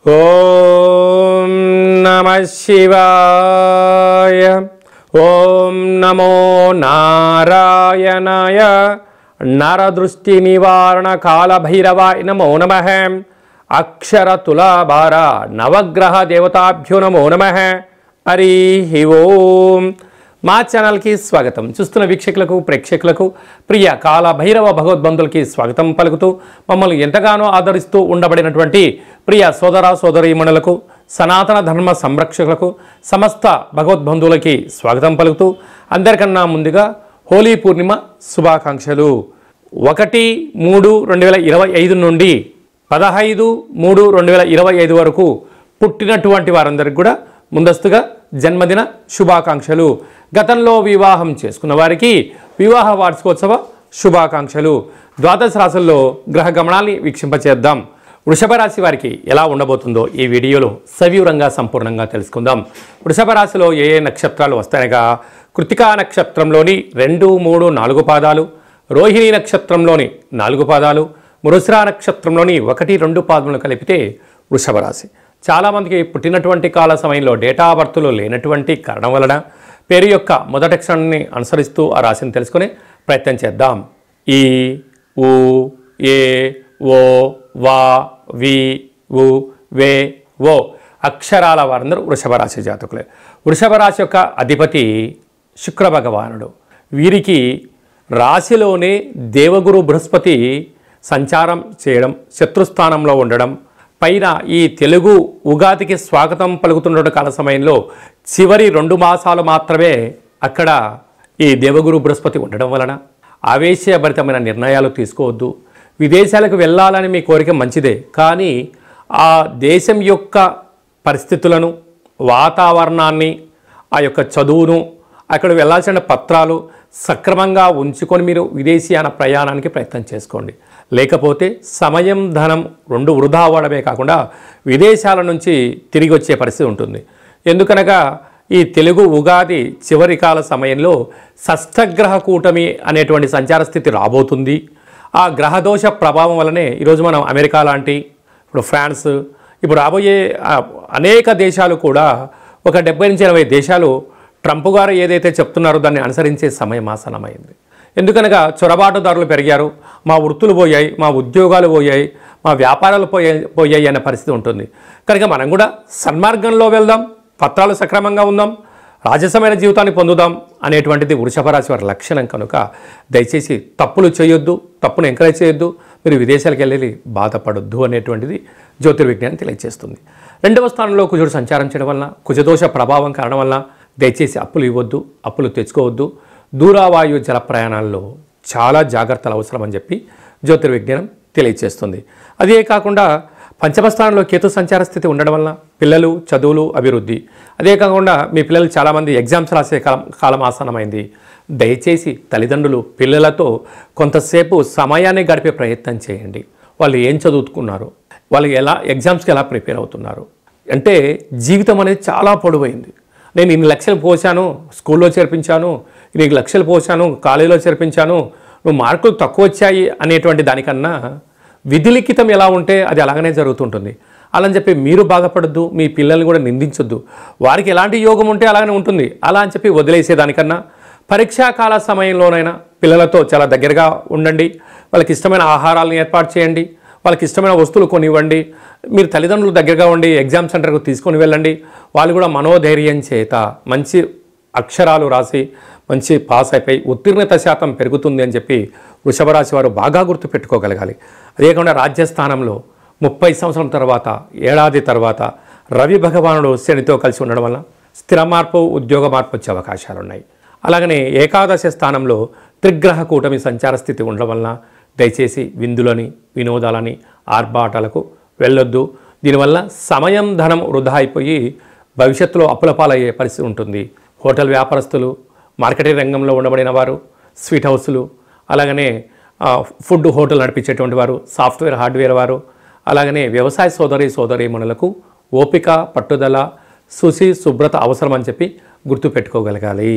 ఓం నమః శివాయ. ఓం నమో నారాయణాయ. నరదృష్టి నివారణ కాళభైరవాయ నమో నమః. అక్షర తులాభార నవగ్రహ దేవతాభ్యో నమో నమః. హరి ఓం. మా ఛానల్కి స్వాగతం. చూస్తున్న వీక్షకులకు ప్రేక్షకులకు ప్రియ కాళభైరవ భగవద్బంధులకి స్వాగతం పలుకుతూ మమ్మల్ని ఎంతగానో ఆదరిస్తూ ఉండబడినటువంటి ప్రియ సోదర సోదరీమణులకు సనాతన ధర్మ సంరక్షకులకు సమస్త భగవద్బంధువులకి స్వాగతం పలుకుతూ అందరికన్నా ముందుగా హోలీ పూర్ణిమ శుభాకాంక్షలు. 1-3-2025 నుండి 15-3-2025 వరకు పుట్టినటువంటి వారందరికీ కూడా ముందస్తుగా జన్మదిన శుభాకాంక్షలు. గతంలో వివాహం చేసుకున్న వారికి వివాహ వార్షికోత్సవ శుభాకాంక్షలు. ద్వాదశ రాశుల్లో గ్రహ గమనాల్ని వీక్షింపచేద్దాం. వృషభ రాశి వారికి ఎలా ఉండబోతుందో ఈ వీడియోలో సవివరంగా సంపూర్ణంగా తెలుసుకుందాం. వృషభ రాశిలో ఏ ఏ నక్షత్రాలు వస్తాయనగా కృతికా నక్షత్రంలోని 2, 3, 4 పాదాలు, రోహిణి నక్షత్రంలోని 4 పాదాలు, మృగశిర నక్షత్రంలోని 1, 2 పాదములు కలిపితే వృషభ రాశి. చాలామందికి పుట్టినటువంటి కాల సమయంలో డేటా ఆఫ్ బర్త్లో లేనటువంటి కారణం వలన పేరు యొక్క మొదటి అక్షరాన్ని అనుసరిస్తూ ఆ రాశిని తెలుసుకునే ప్రయత్నం చేద్దాం. ఈ, ఊ, ఏ, ఓ, వా, వి, ఉ, వే, ఓ అక్షరాల వారందరూ వృషభ రాశి జాతకులే. వృషభ రాశి యొక్క అధిపతి శుక్ర భగవానుడు. వీరికి రాశిలోనే దేవగురు బృహస్పతి సంచారం చేయడం, శత్రుస్థానంలో ఉండడం, పైన ఈ తెలుగు ఉగాదికి స్వాగతం పలుకుతున్న కాల సమయంలో చివరి 2 మాసాలు మాత్రమే అక్కడ ఈ దేవగురు బృహస్పతి ఉండడం వలన ఆవేశభరితమైన నిర్ణయాలు తీసుకోవద్దు. విదేశాలకు వెళ్ళాలని మీ కోరిక మంచిదే, కానీ ఆ దేశం యొక్క పరిస్థితులను, వాతావరణాన్ని, ఆ యొక్క చదువును, అక్కడ వెళ్ళాల్సిన పత్రాలు సక్రమంగా ఉంచుకొని మీరు విదేశీయాన ప్రయాణానికి ప్రయత్నం చేసుకోండి. లేకపోతే సమయం, ధనం 2 వృధా అవ్వడమే కాకుండా విదేశాల నుంచి తిరిగి వచ్చే పరిస్థితి ఉంటుంది. ఎందుకనగా ఈ తెలుగు ఉగాది చివరి కాల సమయంలో షష్ఠగ్రహ కూటమి అనేటువంటి సంచార స్థితి రాబోతుంది. ఆ గ్రహదోష ప్రభావం వల్లనే ఈరోజు మనం అమెరికా లాంటి, ఇప్పుడు ఫ్రాన్స్, ఇప్పుడు రాబోయే అనేక దేశాలు కూడా ఒక 70-80 దేశాలు ట్రంప్ గారు ఏదైతే చెప్తున్నారో దాన్ని అనుసరించే సమయం ఆసన్నమైంది. ఎందుకనగా చొరబాటుదారులు పెరిగారు, మా వృత్తులు పోయాయి, మా ఉద్యోగాలు పోయాయి, మా వ్యాపారాలు పోయాయి అనే పరిస్థితి ఉంటుంది. కనుక మనం కూడా సన్మార్గంలో వెళ్దాం, పత్రాలు సక్రమంగా ఉందాం, రాజసమైన జీవితాన్ని పొందుదాం అనేటువంటిది వృషభ రాశి వారి లక్షణం. కనుక దయచేసి తప్పులు చేయొద్దు, తప్పును ఎంకరేజ్ చేయొద్దు, మీరు విదేశాలకు వెళ్ళి బాధపడొద్దు అనేటువంటిది జ్యోతిర్విజ్ఞానం తెలియజేస్తుంది. 2వ స్థానంలో కుజుడు సంచారం చేయడం వలన, కుజదోష ప్రభావం కారణం వలన దయచేసి అప్పులు ఇవ్వద్దు, అప్పులు తెచ్చుకోవద్దు. దూరవాయు జల ప్రయాణాల్లో చాలా జాగ్రత్తలు అవసరం అని చెప్పి జ్యోతిర్విజ్ఞానం తెలియజేస్తుంది. అదే కాకుండా పంచమ స్థానంలో కేతు సంచార స్థితి ఉండడం వలన పిల్లలు, చదువులు, అభివృద్ధి. అదే కాకుండా మీ పిల్లలు చాలామంది ఎగ్జామ్స్ రాసే కాలం ఆసన్నమైంది. దయచేసి తల్లిదండ్రులు పిల్లలతో కొంతసేపు సమయాన్ని గడిపే ప్రయత్నం చేయండి. వాళ్ళు ఏం చదువుతున్నారు, వాళ్ళు ఎగ్జామ్స్కి ఎలా ప్రిపేర్ అవుతున్నారు అంటే జీవితం అనేది చాలా పొడవైంది. నేను ఇన్ని లక్షలు పోసాను, స్కూల్లో చేర్పించాను, ఇన్ని లక్షలు పోసాను, కాలేజీలో చేర్పించాను, నువ్వు మార్కులు తక్కువ వచ్చాయి అనేటువంటి దానికన్నా విధిలిఖితం ఎలా ఉంటే అది అలాగనే జరుగుతుంటుంది. అలా అని చెప్పి మీరు బాధపడద్దు, మీ పిల్లల్ని కూడా నిందించొద్దు. వారికి ఎలాంటి యోగం ఉంటే అలాగనే ఉంటుంది. అలా అని చెప్పి వదిలేసేదానికన్నా పరీక్షాకాల సమయంలోనైనా పిల్లలతో చాలా దగ్గరగా ఉండండి. వాళ్ళకి ఇష్టమైన ఆహారాలను ఏర్పాటు చేయండి, వాళ్ళకి ఇష్టమైన వస్తువులు కొనివ్వండి. మీరు తల్లిదండ్రులు దగ్గరగా ఉండి ఎగ్జామ్ సెంటర్కు తీసుకొని వెళ్ళండి. వాళ్ళు కూడా మనోధైర్యం చేత మంచి అక్షరాలు రాసి మంచి పాస్ అయిపోయి ఉత్తీర్ణత శాతం పెరుగుతుంది అని చెప్పి వృషభ రాశి వారు బాగా గుర్తుపెట్టుకోగలగాలి. అదే కాకుండా రాజ్యస్థానంలో 30 సంవత్సరం తర్వాత, ఏడాది తర్వాత రవి భగవానుడు శనితో కలిసి ఉండడం వల్ల స్థిర మార్పు, ఉద్యోగ మార్పు వచ్చే అవకాశాలు ఉన్నాయి. అలాగనే ఏకాదశ స్థానంలో త్రిగ్రహ కూటమి సంచార స్థితి ఉండడం వలన దయచేసి విందులని, వినోదాలని, ఆర్భాటాలకు వెళ్ళొద్దు. దీనివల్ల సమయం, ధనం వృధా అయిపోయి భవిష్యత్తులో అప్పుల పాలయ్యే పరిస్థితి ఉంటుంది. హోటల్ వ్యాపారస్తులు, మార్కెటింగ్ రంగంలో ఉండబడిన వారు, స్వీట్ హౌస్లు, అలాగనే ఫుడ్ హోటల్ నడిపించేటువంటి వారు, సాఫ్ట్వేర్ హార్డ్వేర్ వారు, అలాగనే వ్యవసాయ సోదరీమణులకు ఓపిక, పట్టుదల, శుచి, శుభ్రత అవసరం అని చెప్పి గుర్తుపెట్టుకోగలగాలి.